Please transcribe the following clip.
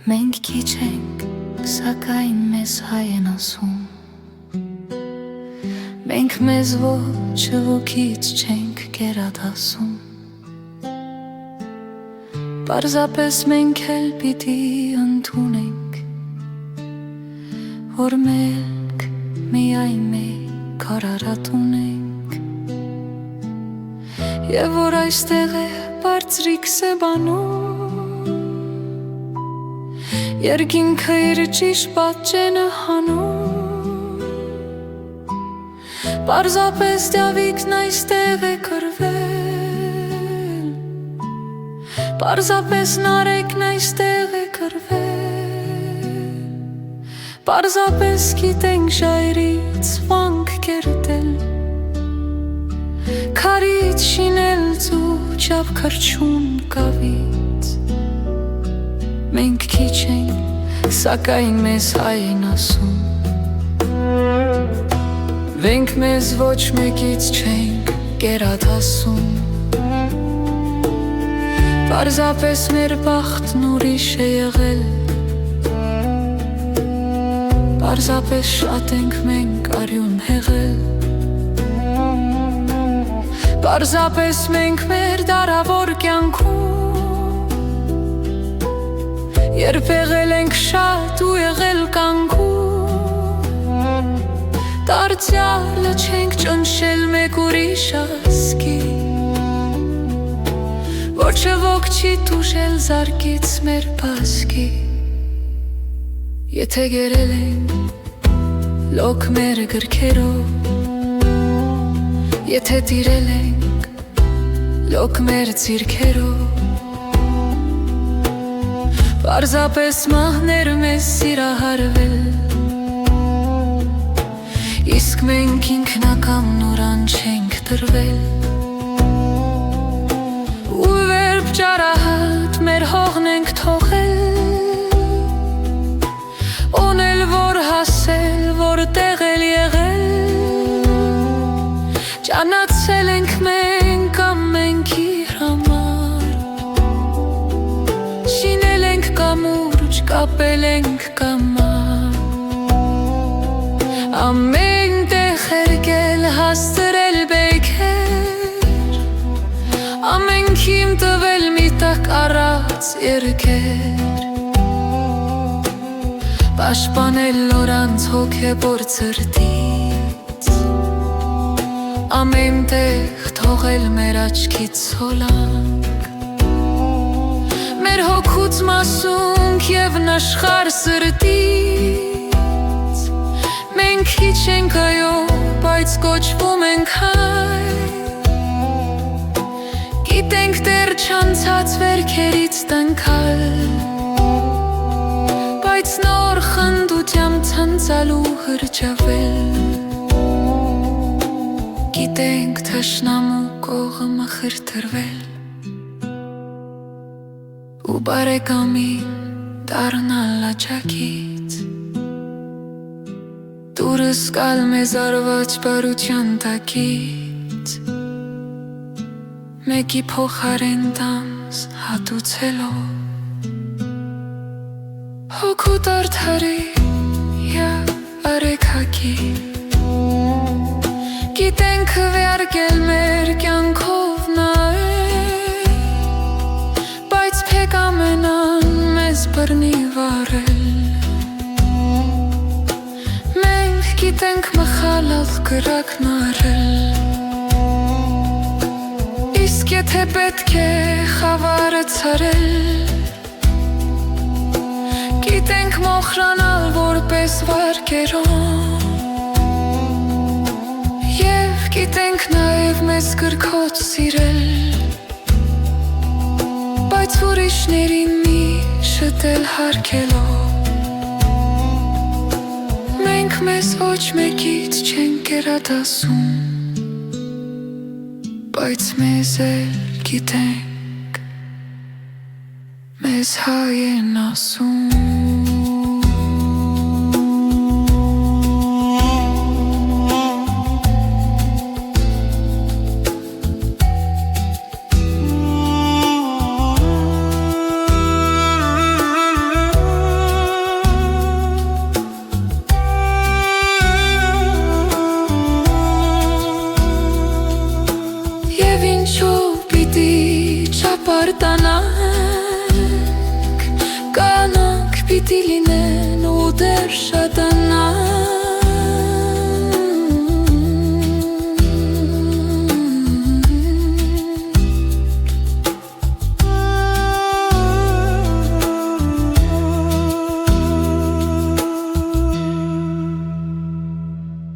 Մենք քիչ ենք, սակայն մեզ հայ են ասում Մենք մեզ ոչ ոգից չենք կերադասում Պարզապես մենք էլ պիտի ընդունենք Որ մենք միայն մեկ արարատ ունենք Եվ որ այստեղ է բարձրիկ սեբանում Երկինքը իր ճիշտ պատճենը հանում Պարզապես դյավիկն այստեղ է կրվել Պարզապես նարեկն այստեղ է կրվել Պարզապես գիտենք ժայրից վանք կերտել Քարից շինել ծու չափ քրչուն կավից Մենք քիչ ենք, սակայն մեզ հայ են ասում Մենք մեզ ոչ մեկից չենք կերադասում Պարզապես մեր բախտն ուրիշ է եղել Պարզապես շատ ենք մենք արյուն հեղել Պարզապես մենք մեր դարավոր կյանքում Երբ եղել ենք շատ ու եղել կանգում Դարձյալը չենք ճնշել մեկ ուրիշ ասկի Ոչ ոք չի տուժել զարկից մեր պասկի Եթե գերել ենք լոք մեր գրքերով Եթե տիրել ենք լոք մեր ձիրքերով Պարզապես մահներ մեզ սիրահարվել Իսկ մենք ինքնակամ նորան չենք տրվել Ու վերբ ճարահատ մեր հողն ենք թողել Օնել որ հասել, որ տեղել եղել Ճանացել ենք մենք ամենքի համար Շինել ենք կամուրջ, կապել ենք կամար Ամեն տեղ հերկել, հաստրել բեքեր Ամենքիմ տվել մի տակ առած երկեր Պաշտպանել լորանց հոգևոր ցրտից Ամեն տեղ թողել մեր աչքից հոլանք Մեր հոգուց մասունք և նշխար սրտից Մենք քիչ ենք այո, բայց կոչվում ենք հայ Գիտենք դեռ չանցած վերքերից տնքալ Բայց նոր խնդությամբ ցանցալու հրճավել Գիտենք թշնամու կողմը խրթրվել Ու բարեկամին դառնալ աջակից Դուրս գալ մեզ արված բարության տակից Մեկի փոխարեն տանձ հատուցելով Հոգուտ արդարի և արեքակի Գիտենք հվյարկել մեր կյանքով նայել Բայց փեք ամենան մեզ բռնի վարել Մենք գիտենք մխալալ կրակն արել Իսկ եթե պետք է խավարը ցարել Գիտենք մոխրանալ որպես վարկերով Գիտենք նաև մեզ կրքոց սիրել Բայց ուրիշներին մի շտել հարկելով Մենք մեզ ոչ մեկից չենք կերադասում Բայց մեզ էլ գիտենք Մեզ հայ են ասում պիտի լինեն ու դեռ շատանան